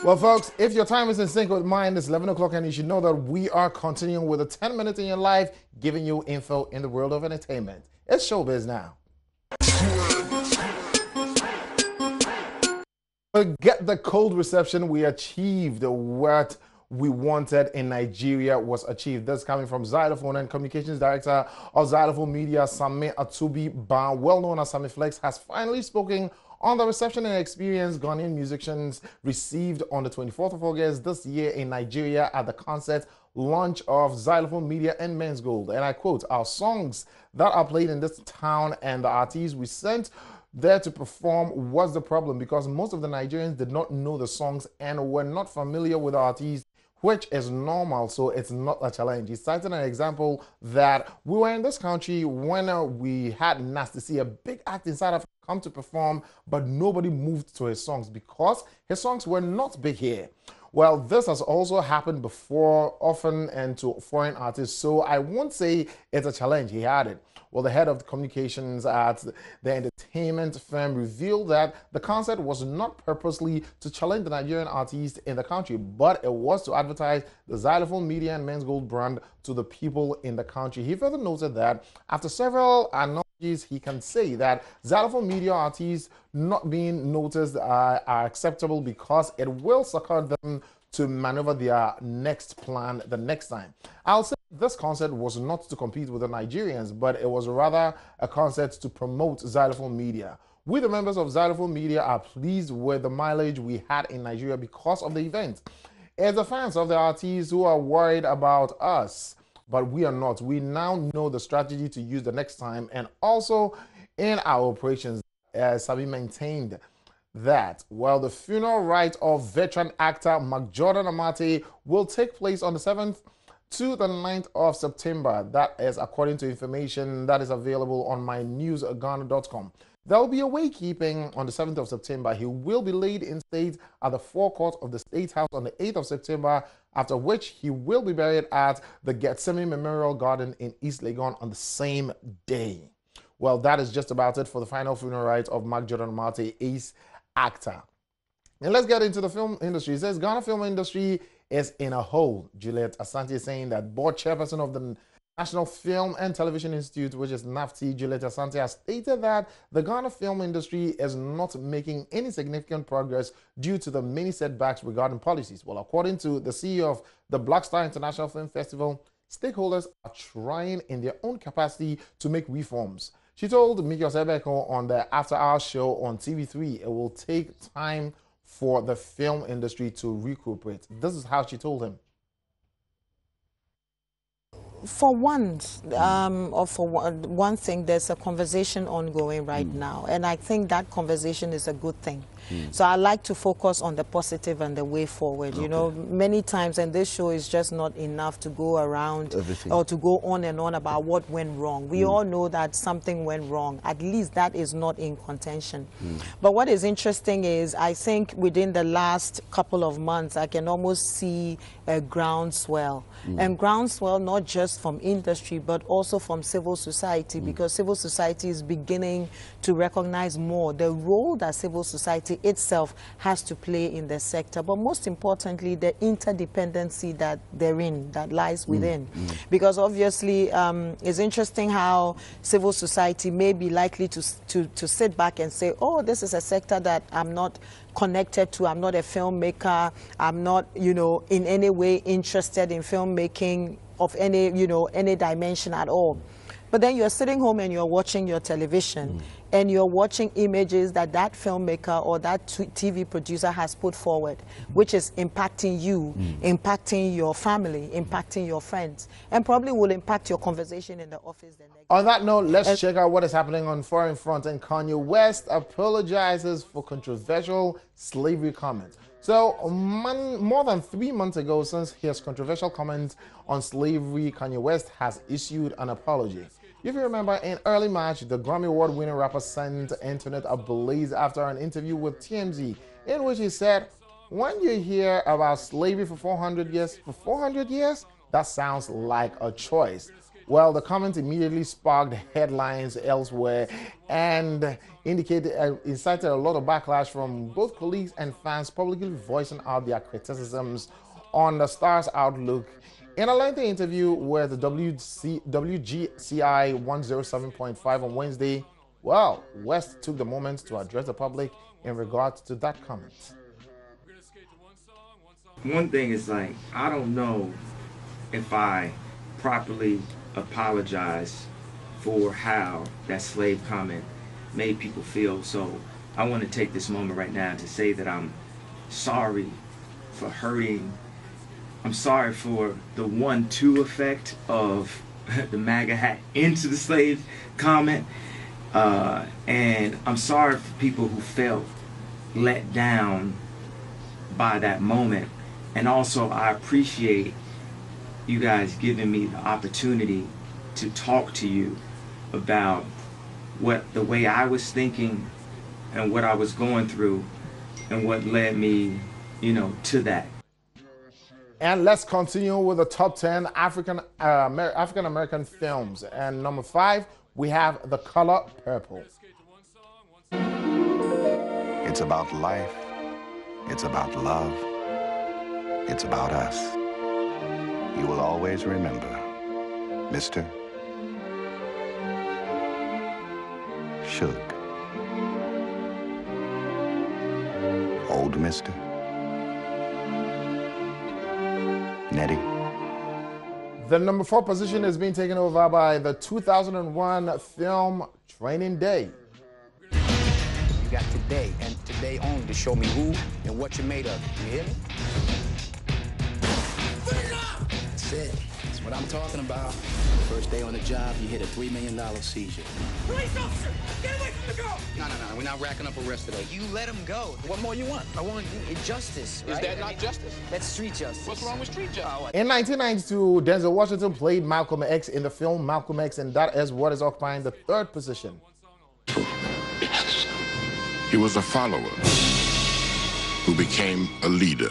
Well, folks, if your time is in sync with mine, it's 11 o'clock, and you should know that we are continuing with a 10 minutes in your life, giving you info in the world of entertainment. It's Showbiz Now. Forget the cold reception we achieved. What we wanted in Nigeria was achieved. This coming from Xylophone and Communications Director of Xylophone Media, Sami Atubi Ban, well known as Sami Flex, has finally spoken on the reception and experience Ghanaian musicians received on the 24th of August this year in Nigeria at the concert launch of Xylophone Media and Men's Gold. And I quote, "Our songs that are played in this town and the artists we sent there to perform was the problem, because most of the Nigerians did not know the songs and were not familiar with the artists, which is normal, so it's not a challenge." He cited an example that we were in this country when we had Nasty C, a big act inside of come to perform, but nobody moved to his songs because his songs were not big here. Well, this has also happened before, often, and to foreign artists, so I won't say it's a challenge. He had it. Well, the head of the communications at the entertainment firm revealed that the concert was not purposely to challenge the Nigerian artists in the country, but it was to advertise the Xylophone Media and Men's Gold brand to the people in the country. He further noted that after several analogies, he can say that Xylophone Media artists not being noticed are acceptable because it will succor them to maneuver their next plan the next time. I'll say this concert was not to compete with the Nigerians, but it was rather a concert to promote Xylophone Media. We, the members of Xylophone Media, are pleased with the mileage we had in Nigeria because of the event. It's the fans of the artists who are worried about us, but we are not. We now know the strategy to use the next time, and also in our operations, as Sabi maintained that while the funeral rite of veteran actor Mark Jordan Amate will take place on the 7th to the 9th of September. That is according to information that is available on mynewsghana.com. There will be a waykeeping on the 7th of September. He will be laid in state at the forecourt of the State House on the 8th of September, after which he will be buried at the Gethsemane Memorial Garden in East Legon on the same day. Well, that is just about it for the final funeral rite of Mark Jordan Amate, ace actor. And let's get into the film industry. It says Ghana film industry is in a hole. Juliet Asante is saying that board chairperson of the National Film and Television Institute, which is NAFTI, Juliet Asante, has stated that the Ghana film industry is not making any significant progress due to the many setbacks regarding policies. Well, according to the CEO of the Black Star International Film Festival, stakeholders are trying in their own capacity to make reforms. She told Mikio Sebeko on the After Hours show on TV3 it will take time for the film industry to recuperate. This is how she told him. For once, or for one thing, there's a conversation ongoing right now, and I think that conversation is a good thing. So I like to focus on the positive and the way forward. Okay. You know, many times, and this show is just not enough to go around or to go on and on about what went wrong. We all know that something went wrong. At least that is not in contention. But what is interesting is I think within the last couple of months, I can almost see a groundswell. And groundswell not just from industry, but also from civil society, because civil society is beginning to recognize more the role that civil society itself has to play in the sector, but most importantly, the interdependency that therein, that lies within. Because obviously, it's interesting how civil society may be likely to sit back and say, oh, this is a sector that I'm not connected to, I'm not a filmmaker, I'm not, you know, in any way interested in filmmaking of any, you know, any dimension at all. But then you're sitting home and you're watching your television and you're watching images that that filmmaker or that TV producer has put forward, which is impacting you, impacting your family, impacting your friends, and probably will impact your conversation in the office the next day. On that note, let's check out what is happening on foreign front. And Kanye West apologizes for controversial slavery comments. So, more than 3 months ago, since his controversial comments on slavery, Kanye West has issued an apology. If you remember, in early March, the Grammy Award-winning rapper sent the internet ablaze after an interview with TMZ, in which he said, "When you hear about slavery for 400 years, that sounds like a choice. Well, the comment immediately sparked headlines elsewhere and incited a lot of backlash from both colleagues and fans, publicly voicing out their criticisms on the star's outlook. In a lengthy interview with the WGCI 107.5 on Wednesday, well, West took the moment to address the public in regard to that comment. One thing is, like, I don't know if I properly apologize for how that slave comment made people feel. So I want to take this moment right now to say that I'm sorry for hurting. I'm sorry for the 1-2 effect of the MAGA hat into the slave comment. And I'm sorry for people who felt let down by that moment. And also, I appreciate you guys giving me the opportunity to talk to you about the way I was thinking and what I was going through and what led me, to that. And let's continue with the top 10 African-American films. And number 5, we have The Color Purple. It's about life. It's about love. It's about us. You will always remember, Mr. Suge. Old Mister. Nettie. The number 4 position is being taken over by the 2001 film Training Day. You got today and today only to show me who and what you're made of. You hear me? That's it. That's what I'm talking about. First day on the job, you hit a $3 million seizure. Police officer! Get away from the girl! No. We're not racking up arrests today. You let him go. What more you want? I want justice, right? Is that not justice? That's street justice. What's wrong with street justice? In 1992, Denzel Washington played Malcolm X in the film Malcolm X, and that is what is occupying the 3rd position. Yes. He was a follower who became a leader.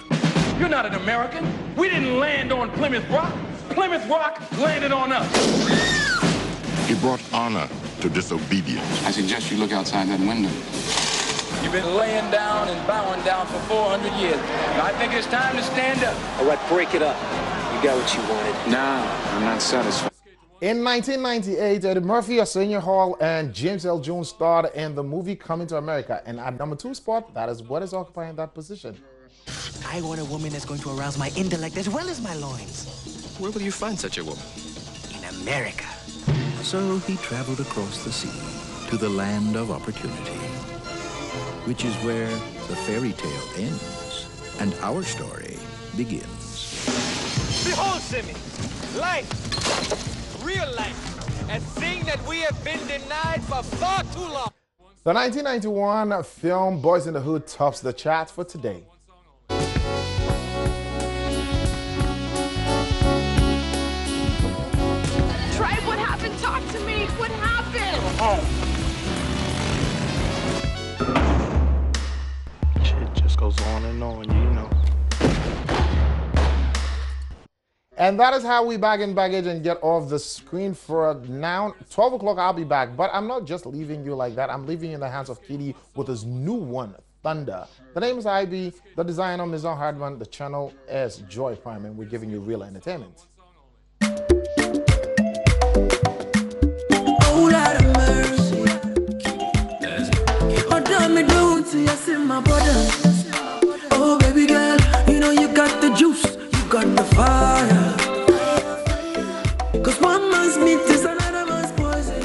You're not an American. We didn't land on Plymouth Rock. Plymouth Rock landed on us. He brought honor to disobedience. I suggest you look outside that window. You've been laying down and bowing down for 400 years. I think it's time to stand up. All right, break it up. You got what you wanted. Nah, I'm not satisfied. In 1998, Eddie Murphy, Arsenio Hall, and James L. Jones starred in the movie Coming to America. And at number 2 spot, that is what is occupying that position. I want a woman that's going to arouse my intellect as well as my loins. Where will you find such a woman? In America. So he traveled across the sea to the land of opportunity, which is where the fairy tale ends and our story begins. Behold, Simi, life, real life, a thing that we have been denied for far too long. The 1991 film Boys in the Hood tops the charts for today. Talk to me. What happened? Shit just goes on and on, you know. And that is how we bag in baggage and get off the screen for now. 12 o'clock, I'll be back. But I'm not just leaving you like that. I'm leaving you in the hands of Kitty with his new one, Thunder. The name is IB. The designer, Mizon Hardman. The channel is Joy Prime, and we're giving you real entertainment. Oh, Lord of mercy. Oh, damn me down to you, in my brother. Oh, baby girl, you know you got the juice, you got the fire. Cause one man's meat is another man's poison.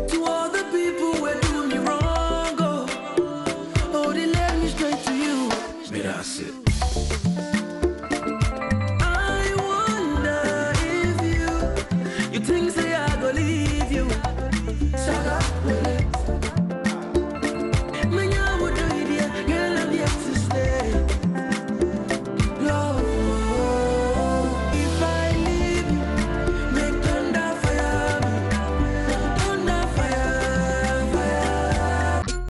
To all the people who do me wrong, oh, they led me straight to you. May I sit? Leave you.